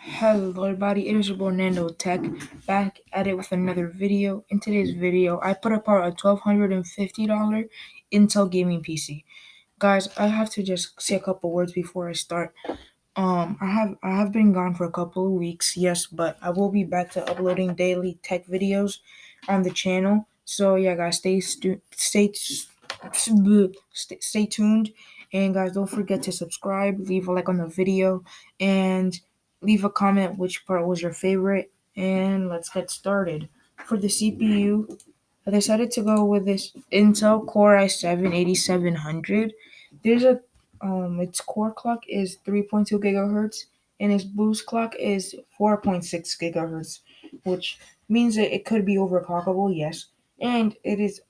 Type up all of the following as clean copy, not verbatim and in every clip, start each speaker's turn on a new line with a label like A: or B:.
A: Hello everybody, it is your boy Nando Tech, back at it with another video. In today's video, I put apart a $1,250 Intel gaming PC. Guys, I have to just say a couple words before I start. I have been gone for a couple of weeks, yes, but I will be back to uploading daily tech videos on the channel. So yeah, guys, stay tuned, and guys, don't forget to subscribe, leave a like on the video, and leave a comment which part was your favorite. And let's get started. For the CPU, I decided to go with this Intel Core i7-8700. There's a its core clock is 3.2 gigahertz and its boost clock is 4.6 gigahertz, which means that it could be overclockable, yes. And it's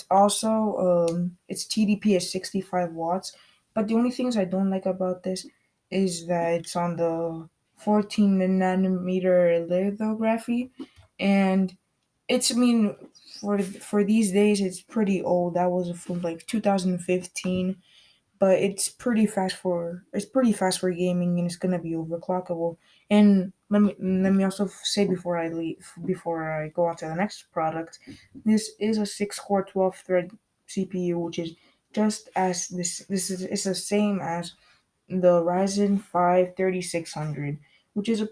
A: also its TDP is 65 watts. But the only things I don't like about this is that it's on the 14 nanometer lithography, and for these days it's pretty old. That was from like 2015, but it's pretty fast for gaming, and it's gonna be overclockable. And let me also say before I go on to the next product, this is a 6 core 12 thread CPU, which is just as this is it's the same as the Ryzen 5 3600, which is a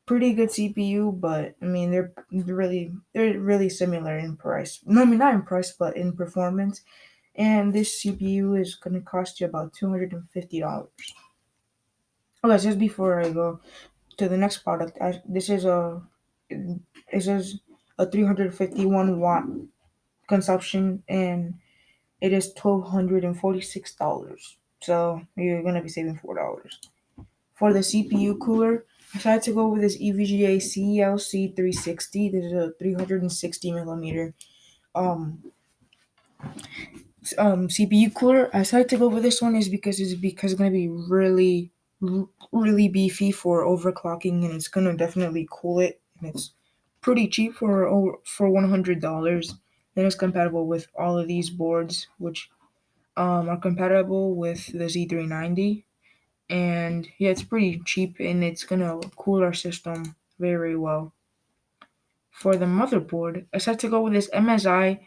A: pretty good CPU, but I mean they're really similar in price. No, I mean not in price, but in performance. And this CPU is gonna cost you about $250. Okay, just before I go to the next product, this is a 351 watt consumption, and it is $1,246. So you're gonna be saving $4. For the CPU cooler, I decided to go with this EVGA CLC 360. This is a 360 millimeter um CPU cooler. I decided to go with this one is because it's gonna be really beefy for overclocking, and it's gonna definitely cool it, and it's pretty cheap for $100. And it's compatible with all of these boards, which are compatible with the Z390. And yeah, it's pretty cheap, and it's gonna cool our system very well. For the motherboard, I decided to go with this MSI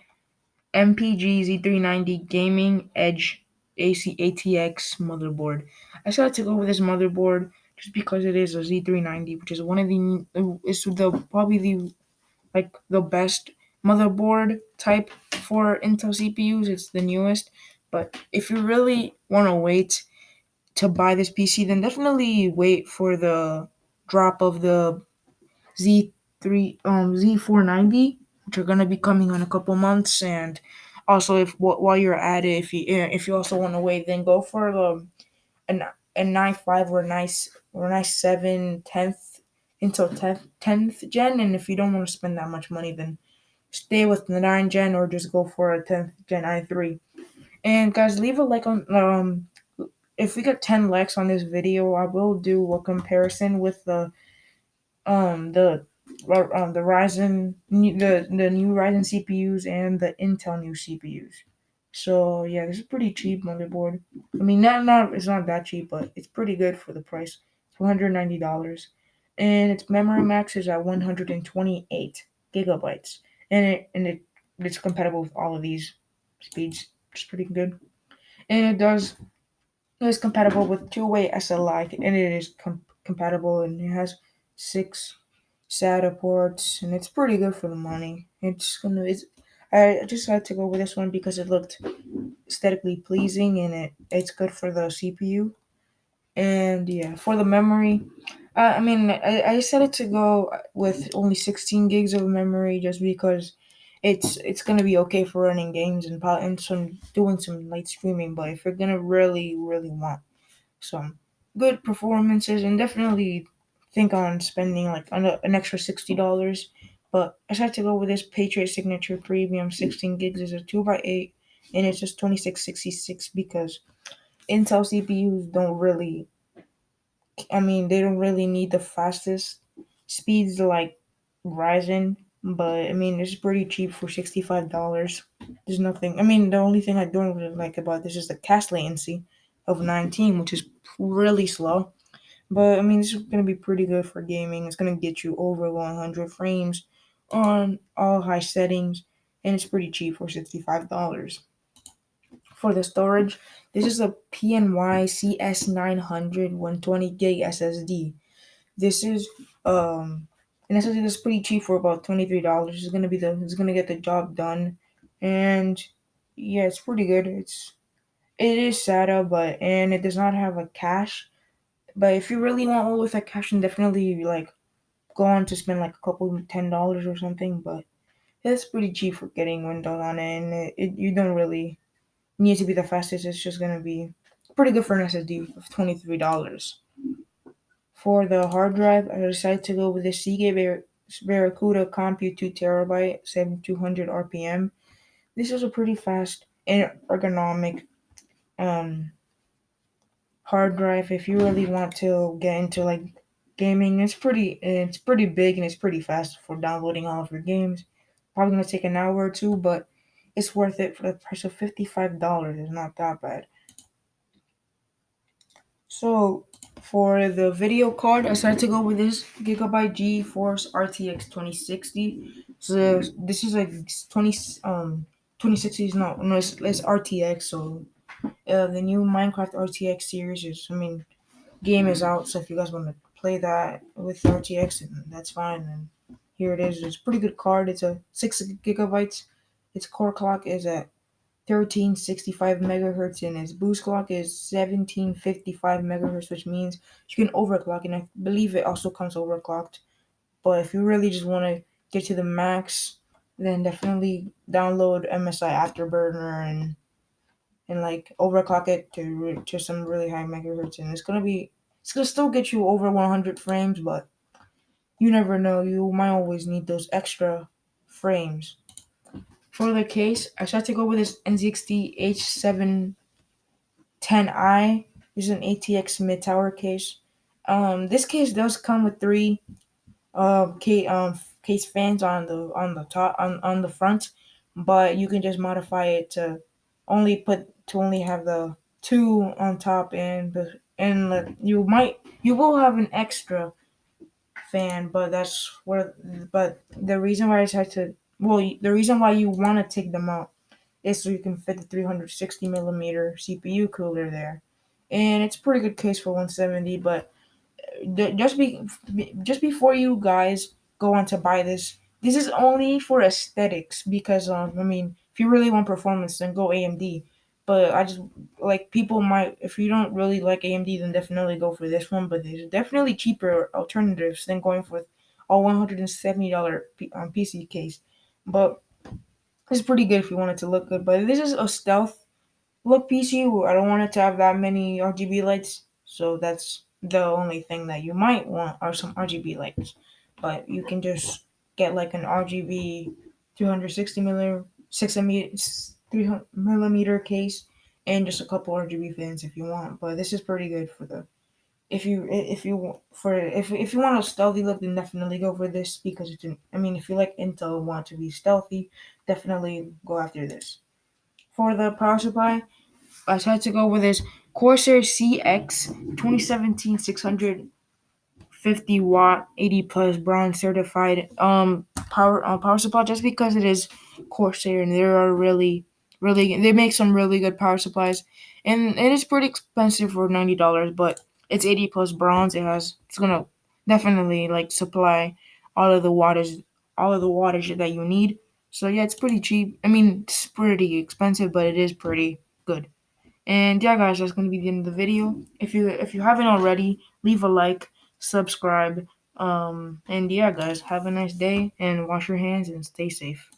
A: MPG Z390 Gaming Edge AC ATX motherboard. I decided to go with this motherboard just because it is a Z390, which is one of the is the probably the best motherboard type for Intel CPUs. It's the newest, but if you really want to wait to buy this PC, then definitely wait for the drop of the Z490, which are gonna be coming in a couple months. And also, if while you're at it, if you also want to wait, then go for an an i5 or an i7 10th gen. And if you don't want to spend that much money, then stay with the 9 gen or just go for a 10th gen i3. And guys, leave a like on if we get 10 likes on this video, I will do a comparison with um the the the new Ryzen CPUs and the Intel new CPUs. So yeah, this is pretty cheap motherboard. I mean, not it's not that cheap, but it's pretty good for the price. It's $190, and its memory max is at 128 gigabytes, and it's compatible with all of these speeds. It's pretty good, and it is compatible with two-way SLI, and it is compatible, and it has 6 SATA ports, and it's pretty good for the money. I just had to go with this one because it looked aesthetically pleasing, and it's good for the CPU. And yeah, for the memory, I decided to go with only 16 gigs of memory just because it's gonna be okay for running games and some doing some light streaming. But if you're gonna really want some good performances, and definitely think on spending like an extra $60. But I decided to go with this Patriot Signature Premium 16 gigs. Is a 2x8, and it's just 2666 because Intel CPUs don't really, they don't really need the fastest speeds like Ryzen. But I mean, it's pretty cheap for $65. There's nothing. The only thing I don't really like about this is the cast latency of 19, which is really slow. But I mean, this is gonna be pretty good for gaming. It's gonna get you over 100 frames on all high settings, and it's pretty cheap for $65. For the storage, this is a PNY CS900 120 gig SSD. This is an SSD that's pretty cheap for about $23. It's gonna get the job done, and yeah, it's pretty good. It is SATA, but and it does not have a cache. But if you really want one with a cache, then definitely like go on to spend like a couple $10 or something. But it's pretty cheap for getting Windows on it, and you don't really need to be the fastest. It's just gonna be pretty good for an SSD of $23. For the hard drive, I decided to go with the Seagate Barracuda Compute 2 terabyte 7200 RPM. This is a pretty fast and ergonomic um, hard drive. If you really want to get into like gaming, it's pretty big and it's pretty fast for downloading all of your games. Probably gonna take an hour or two, but it's worth it for the price of $55. It's not that bad. So for the video card, I decided to go with this Gigabyte GeForce RTX 2060. So this is like 2060 is not no it's RTX. So the new Minecraft RTX series is game is out. So if you guys want to play that with RTX, then that's fine. And here it is. It's a pretty good card. It's a 6 gigabytes. Its core clock is at 1365 megahertz and its boost clock is 1755 megahertz, which means you can overclock, and I believe it also comes overclocked. But if you really just want to get to the max, then definitely download MSI Afterburner and like overclock it to some really high megahertz, and it's gonna still get you over 100 frames, but you never know, you might always need those extra frames. For the case, I tried to go with this NZXT H710i. This is an ATX mid tower case. This case does come with three case fans on the top on the front, but you can just modify it to only have the two on top, and you will have an extra fan, but the reason why I decided to the reason why you want to take them out is so you can fit the 360 millimeter CPU cooler there, and it's a pretty good case for 170. But just before you guys go on to buy this is only for aesthetics because if you really want performance, then go AMD. But I just like people might if you don't really like AMD, then definitely go for this one. But there's definitely cheaper alternatives than going for a $170 PC case. But it's pretty good if you want it to look good. But this is a stealth look PC. I don't want it to have that many RGB lights, so that's the only thing that you might want are some RGB lights. But you can just get like an RGB 360 millimeter 300 millimeter case and just a couple RGB fans if you want. But this is pretty good for the if you want a stealthy look, then definitely go for this because if you like Intel want to be stealthy, definitely go after this. For the power supply, I tried to go with this Corsair CX 2017 650-watt 80 plus bronze certified power supply, just because it is Corsair and there are really they make some really good power supplies, and it is pretty expensive for $90, but it's 80 plus bronze. It's gonna definitely like supply all of the wattage that you need. So yeah, it's pretty cheap. It's pretty expensive, but it is pretty good. And yeah, guys, that's gonna be the end of the video. If you haven't already, leave a like, subscribe, and yeah, guys, have a nice day and wash your hands and stay safe.